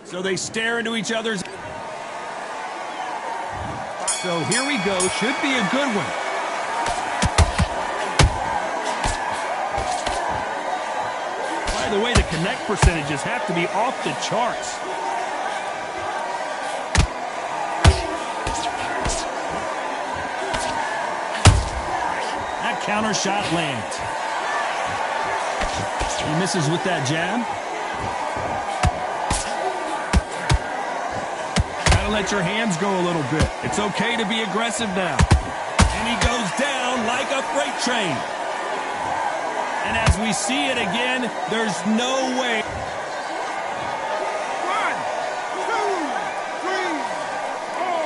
So they stare into each other's... So here we go. Should be a good one. By the way, the connect percentages have to be off the charts. That counter shot lands. He misses with that jab. Gotta let your hands go a little bit. It's okay to be aggressive now. And he goes down like a freight train. And as we see it again, there's no way. 1, 2, 3, 4.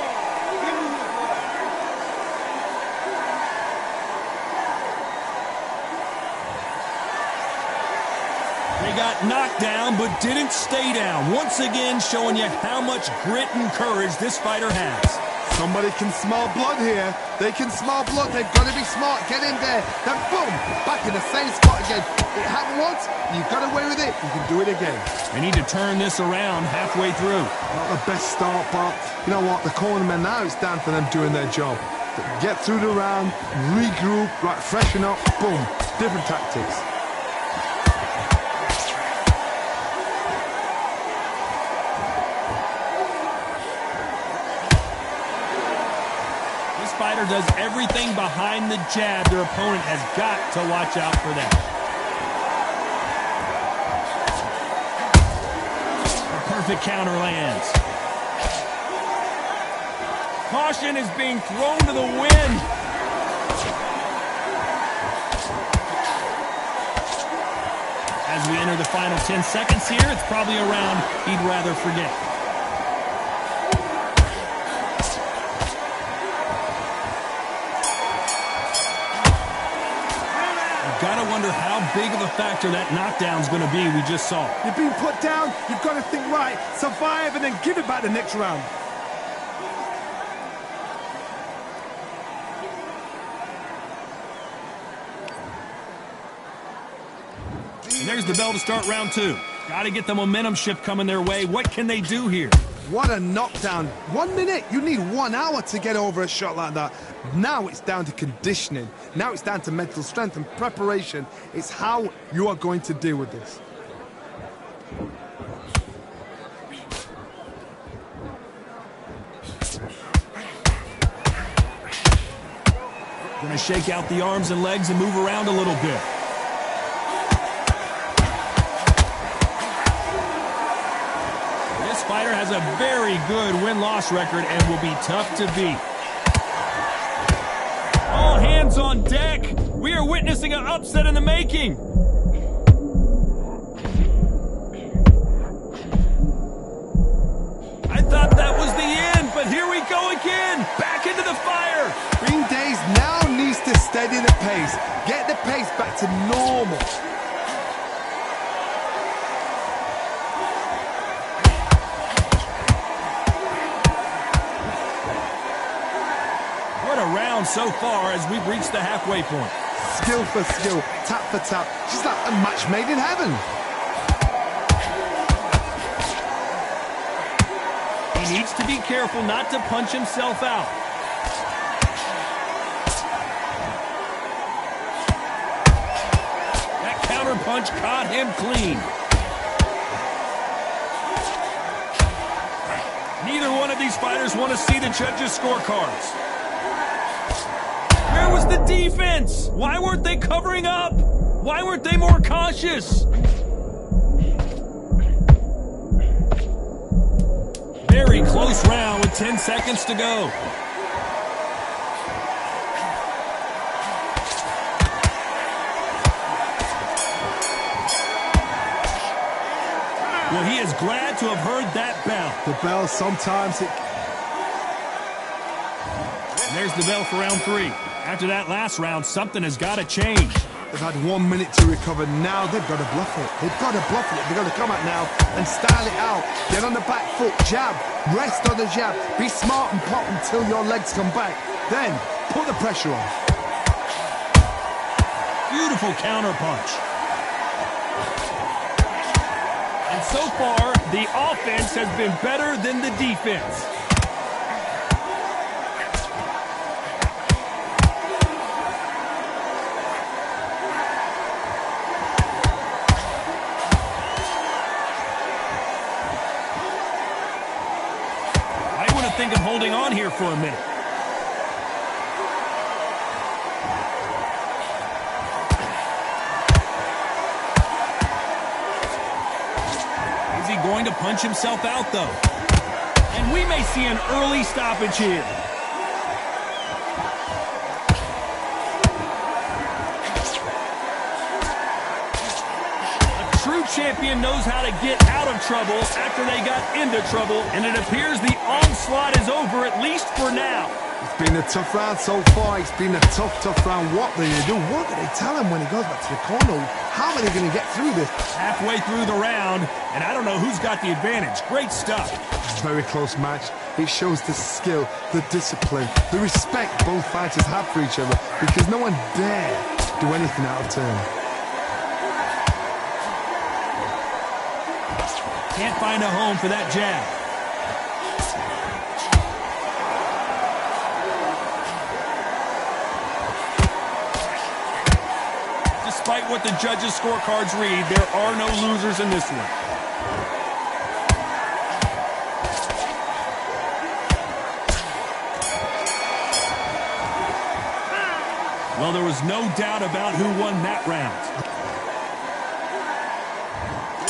They got knocked down, but didn't stay down. Once again, showing you how much grit and courage this fighter has. Somebody can smell blood here. They can smell blood. They've got to be smart. Get in there. Then boom, back in the same spot again. It happened once. You got away with it. You can do it again. They need to turn this around halfway through. Not the best start, but you know what? The cornermen now, it's down for them doing their job. Get through the round, regroup, right, freshen up, boom. Different tactics. Fighter does everything behind the jab. Their opponent has got to watch out for that. A perfect counter lands. Caution is being thrown to the wind. As we enter the final 10 seconds here, it's probably a round he'd rather forget. Gotta wonder how big of a factor that knockdown's gonna be we just saw. You're being put down, you've got to think right, survive, and then give it back the next round. And there's the bell to start round 2. Gotta get the momentum shift coming their way. What can they do here? What a knockdown. 1 minute. You need 1 hour to get over a shot like that. Now it's down to conditioning. Now it's down to mental strength and preparation. It's how you are going to deal with this. Gonna shake out the arms and legs and move around a little bit. Fighter has a very good win-loss record and will be tough to beat. All hands on deck. We are witnessing an upset in the making. I thought that was the end, but here we go again. Back into the fire. Green Days now needs to steady the pace. Get the pace back to normal. So far as we've reached the halfway point. Skill for skill, tap for tap. She's like a match made in heaven. He needs to be careful not to punch himself out. That counter punch caught him clean. Neither one of these fighters want to see the judges' scorecards. Where was the defense? Why weren't they covering up? Why weren't they more cautious? Very close round with 10 seconds to go. Well, he is glad to have heard that bell. The bell, sometimes it... And there's the bell for round 3. After that last round, something has got to change. They've had 1 minute to recover. Now they've got to bluff it. They've got to bluff it. They've got to come out now and style it out. Get on the back foot, jab, rest on the jab. Be smart and pop until your legs come back. Then put the pressure on. Beautiful counter punch. And And so far, the offense has been better than the defense. I want to think of holding on here for a minute. Going to punch himself out, though. And we may see an early stoppage here. A true champion knows how to get out of trouble after they got into trouble, and it appears the onslaught is over, at least for now. It's been a tough round so far. It's been a tough round. What do they do? What do they tell him when he goes back to the corner? How are they going to get through this? Halfway through the round, and I don't know who's got the advantage. Great stuff. Very close match. It shows the skill, the discipline, the respect both fighters have for each other, because no one dare do anything out of turn. Can't find a home for that jab. Despite what the judges' scorecards read, there are no losers in this one. Well, there was no doubt about who won that round.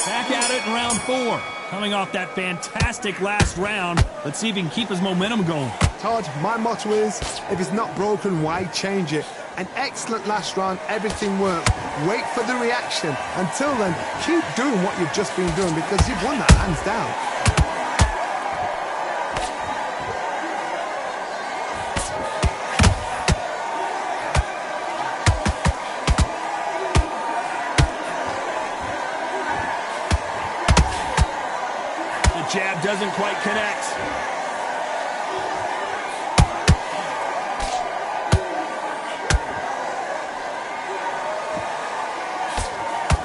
Back at it in round 4. Coming off that fantastic last round, let's see if he can keep his momentum going. Todd, my motto is, if it's not broken, why change it? An excellent last round, everything worked. Wait for the reaction. Until then, keep doing what you've just been doing, because you've won that hands down. The jab doesn't quite connect.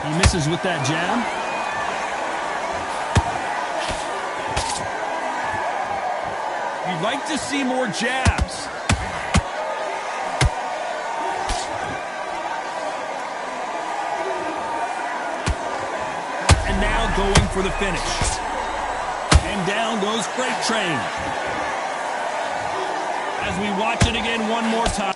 He misses with that jab. You'd like to see more jabs. And now going for the finish. And down goes Freight Train. As we watch it again one more time.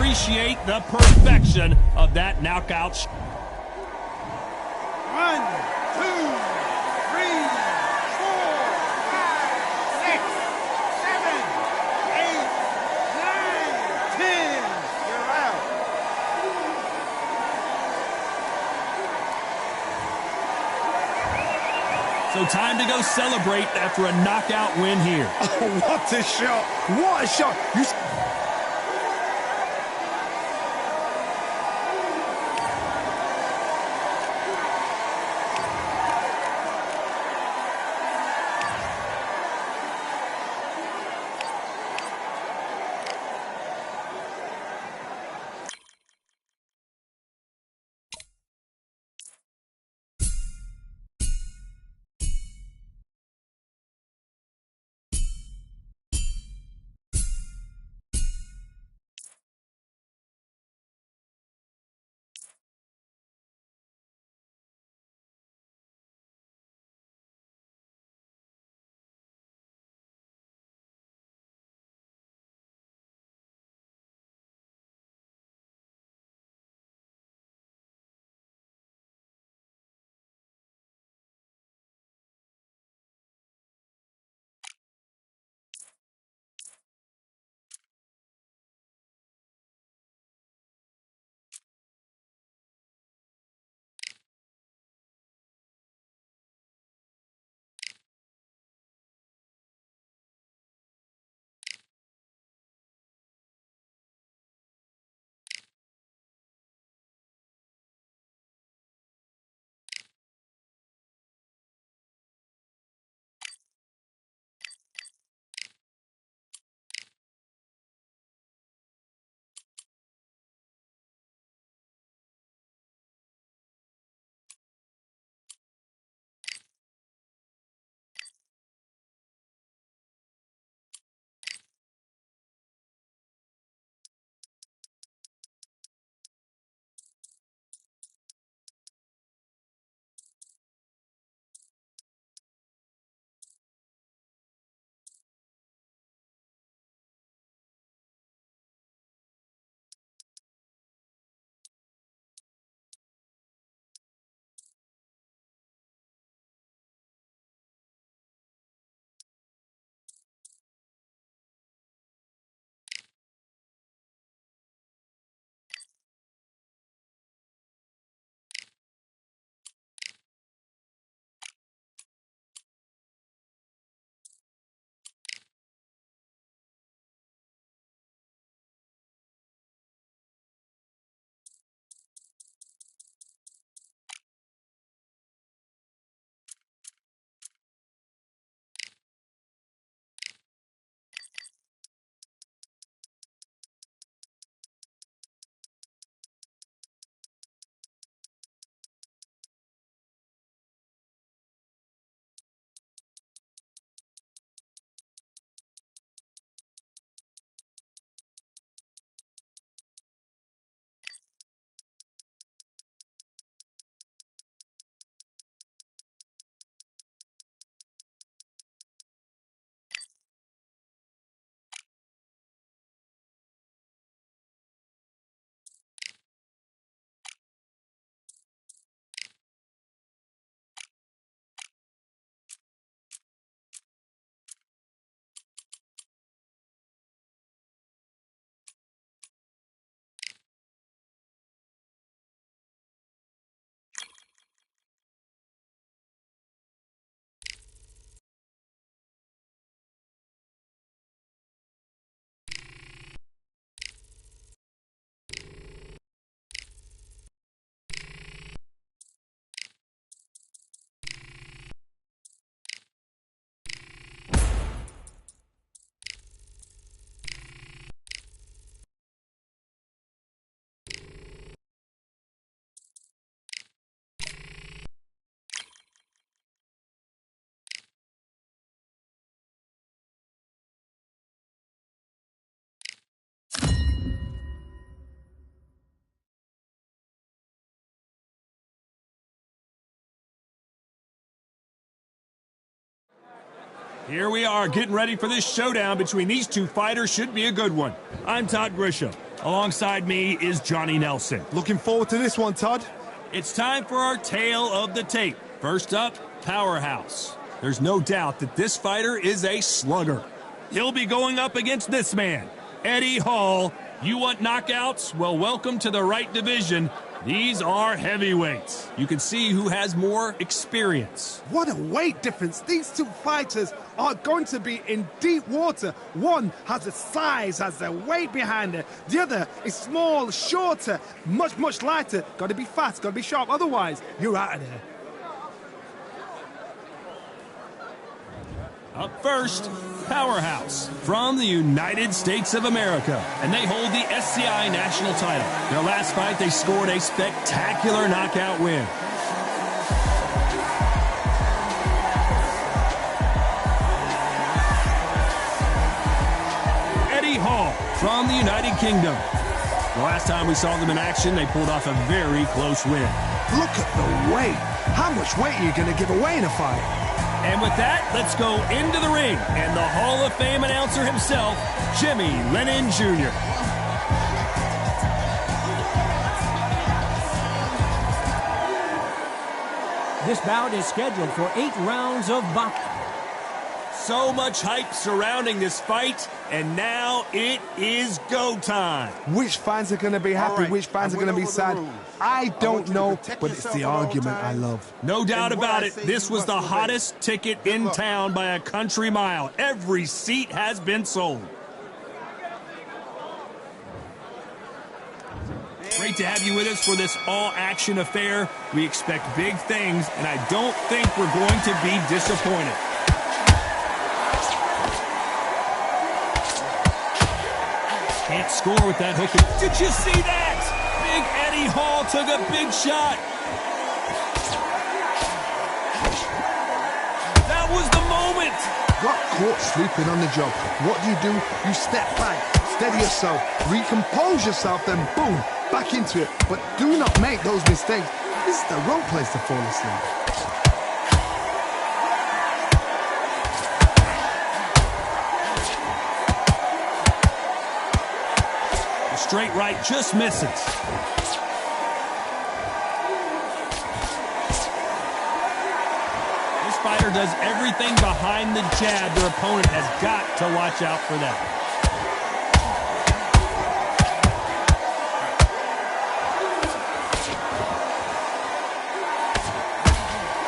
appreciate the perfection of that knockout. 1, 2, 3, 4, 5, 6, 7, 8, 9, 10. You're out. So time to go celebrate after a knockout win here. Oh, what a shot. What a shot. Here we are getting ready for this showdown between these two fighters. Should be a good one. I'm Todd Grisham. Alongside me is Johnny Nelson. Looking forward to this one, Todd. It's time for our tale of the tape. First up, Powerhouse. There's no doubt that this fighter is a slugger. He'll be going up against this man, Eddie Hall. You want knockouts? Well, welcome to the right division. These are heavyweights. You can see who has more experience. What a weight difference. These two fighters are going to be in deep water. One has the size, has the weight behind it. The other is small, shorter, much lighter. Got to be fast, got to be sharp. Otherwise, you're out of there. Up first, Powerhouse from the United States of America, and they hold the SCI national title. Their last fight, they scored a spectacular knockout win. Eddie Hall from the United Kingdom. The last time we saw them in action, they pulled off a very close win. Look at the weight. How much weight are you going to give away in a fight? And with that, let's go into the ring and the Hall of Fame announcer himself, Jimmy Lennon Jr. This bout is scheduled for 8 rounds of boxing. So much hype surrounding this fight, and now it is go time. Which fans are going to be happy, which fans are going to be sad? I don't know, but it's the argument I love. No doubt about it, this was the hottest ticket in town by a country mile. Every seat has been sold. Great to have you with us for this all-action affair. We expect big things, and I don't think we're going to be disappointed. Can't score with that hook. Did you see that? Big Eddie Hall took a big shot. That was the moment. Got caught sleeping on the job. What do? You step back, steady yourself, recompose yourself, then boom, back into it. But do not make those mistakes. This is the wrong place to fall asleep. Straight right just misses. This fighter does everything behind the jab. Their opponent has got to watch out for that.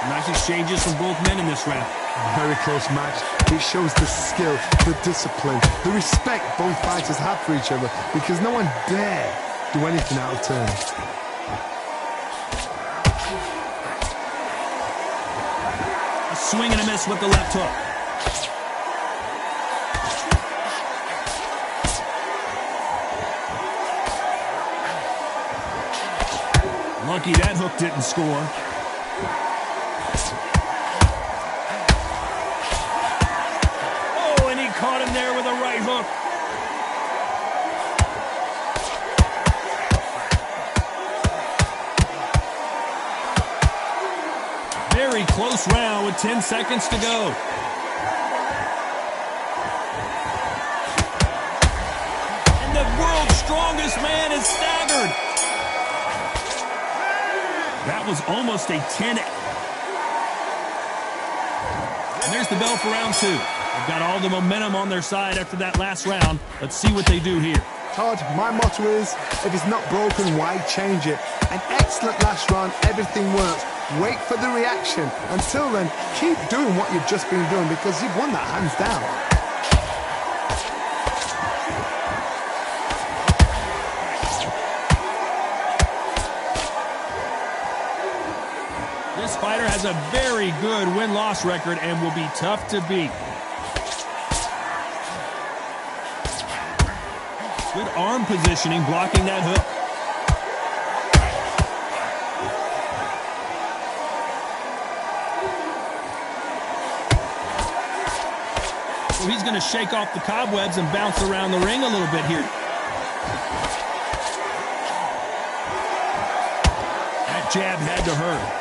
Nice exchanges from both men in this round. Very close match. It shows the skill, the discipline, the respect both fighters have for each other, because no one dare do anything out of turn. A swing and a miss with the left hook. Lucky that hook didn't score. Caught him there with a right hook. Very close round with 10 seconds to go. And the world's strongest man is staggered. That was almost a 10. And there's the bell for round 2. They've got all the momentum on their side after that last round. Let's see what they do here. Todd, my motto is, if it's not broken, why change it? An excellent last round, everything works. Wait for the reaction. Until then, keep doing what you've just been doing, because you've won that hands down. This fighter has a very good win-loss record and will be tough to beat. Good arm positioning, blocking that hook. So he's going to shake off the cobwebs and bounce around the ring a little bit here. That jab had to hurt.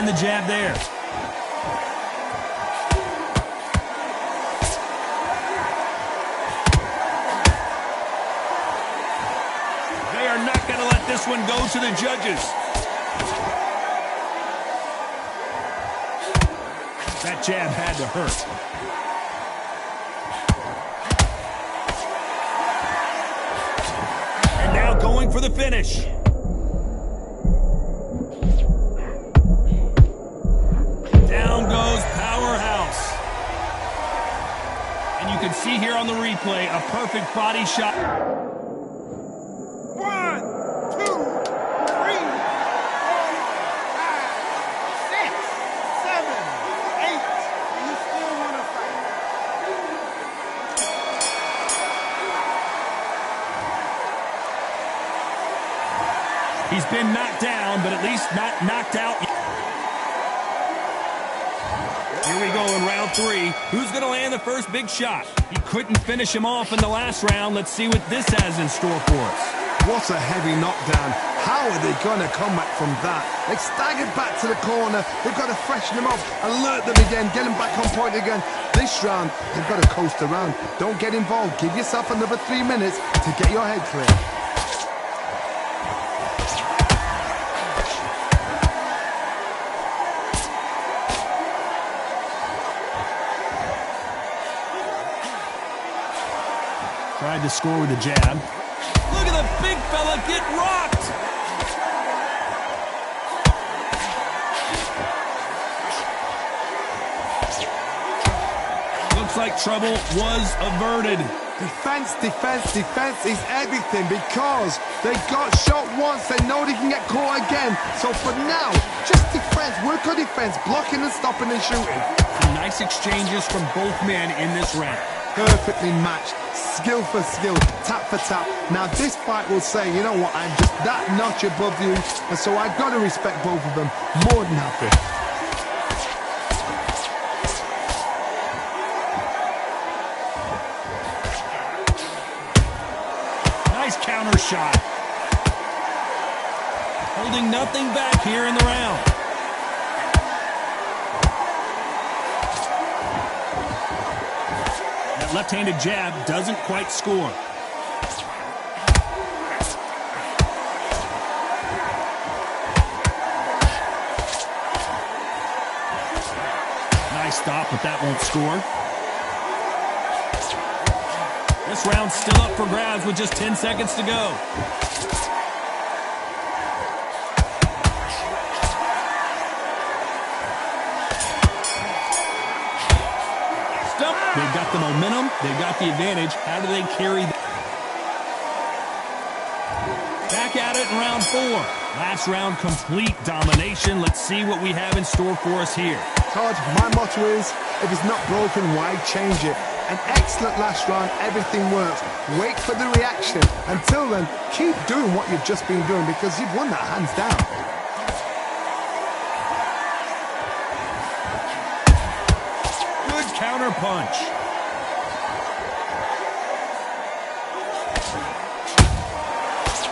land the jab there. They are not going to let this one go to the judges. That jab had to hurt. And now going for the finish. Down goes Powerhouse. And you can see here on the replay a perfect body shot. 1, 2, 3, 4, 5, 6, 7, 8. You still want to fight? He's been knocked down, but at least not knocked out. Here we go in round 3. Who's going to land the first big shot? He couldn't finish him off in the last round. Let's see what this has in store for us. What a heavy knockdown. How are they going to come back from that? They staggered back to the corner. They've got to freshen them up, alert them again, get them back on point again. This round, they've got to coast around. Don't get involved. Give yourself another 3 minutes to get your head clear. Tried to score with a jab. Look at the big fella get rocked. Looks like trouble was averted. Defense, defense, defense is everything because they got shot once. They know they can get caught again. So for now, just defense. Work on defense, blocking and stopping and shooting. Some nice exchanges from both men in this round. Perfectly matched, skill for skill, tap for tap. Now this fight will say, you know what, I'm just that notch above you, and so I've got to respect both of them. More than happy. Nice counter shot. Holding nothing back here in the round. Left-handed jab doesn't quite score. Nice stop, but that won't score. This round's still up for grabs with just 10 seconds to go. They've got the momentum. They've got the advantage. How do they carry that? Back at it in round 4. Last round, complete domination. Let's see what we have in store for us here. Todd, my motto is, if it's not broken, why change it? An excellent last round. Everything works. Wait for the reaction. Until then, keep doing what you've just been doing because you've won that hands down. Counter punch.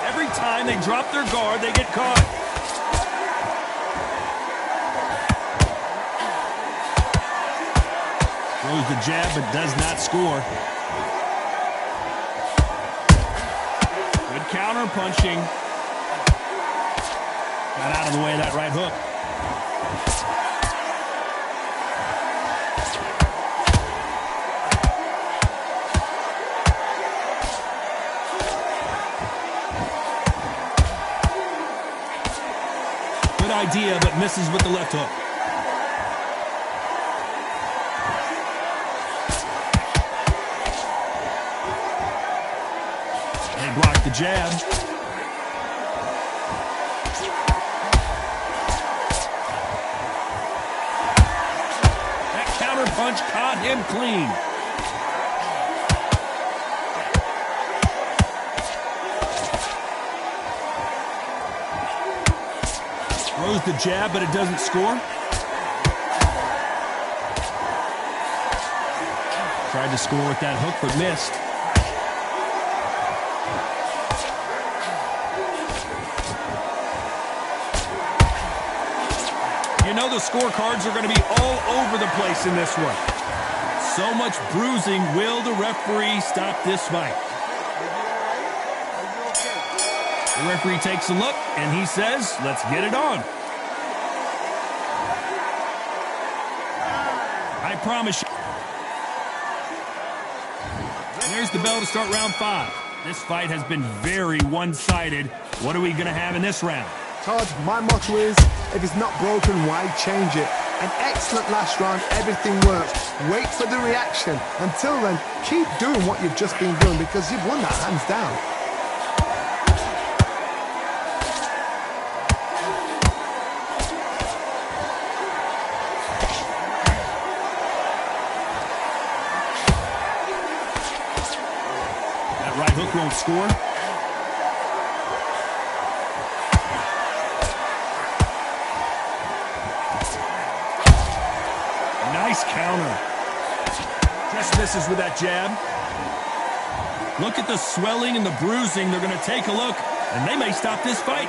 Every time they drop their guard, they get caught. Throws the jab, but does not score. Good counter punching. Got out of the way of that right hook. Idea, but misses with the left hook. They block the jab. That counter punch caught him clean. Throws the jab, but it doesn't score. Tried to score with that hook, but missed. You know the scorecards are going to be all over the place in this one. So much bruising. Will the referee stop this fight? The referee takes a look, and he says, let's get it on. I promise you. There's the bell to start round 5. This fight has been very one-sided. What are we going to have in this round? Todd, my motto is, if it's not broken, why change it? An excellent last round, everything works. Wait for the reaction. Until then, keep doing what you've just been doing because you've won that hands down. That right hook won't score. Nice counter. Just misses with that jab. Look at the swelling and the bruising. They're going to take a look, and they may stop this fight.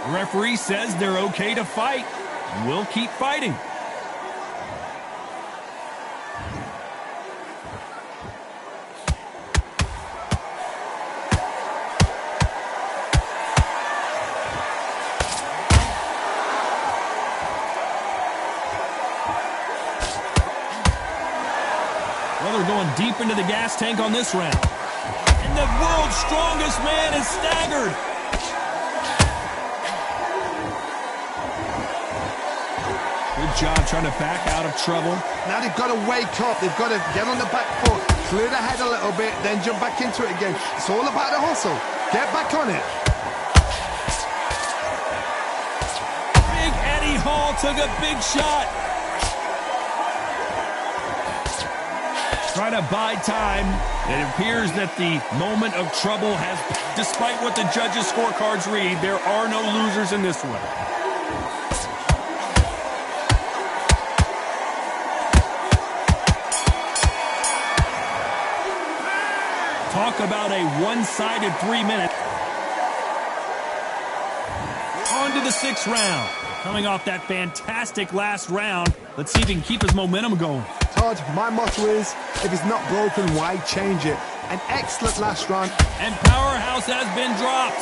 The referee says they're okay to fight. We'll keep fighting. Well, they're going deep into the gas tank on this round. And the world's strongest man is staggered. Good job trying to back out of trouble. Now they've got to wake up. They've got to get on the back foot, clear the head a little bit, then jump back into it again. It's all about the hustle. Get back on it. Big Eddie Hall took a big shot. Trying to buy time. It appears that the moment of trouble has, despite what the judges' scorecards read, there are no losers in this one. Talk about a one-sided 3 minute. On to the 6th round. Coming off that fantastic last round, let's see if he can keep his momentum going. Todd, my motto is, if it's not broken, why change it? An excellent last round. And Powerhouse has been dropped.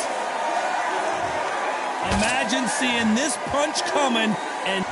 Imagine seeing this punch coming and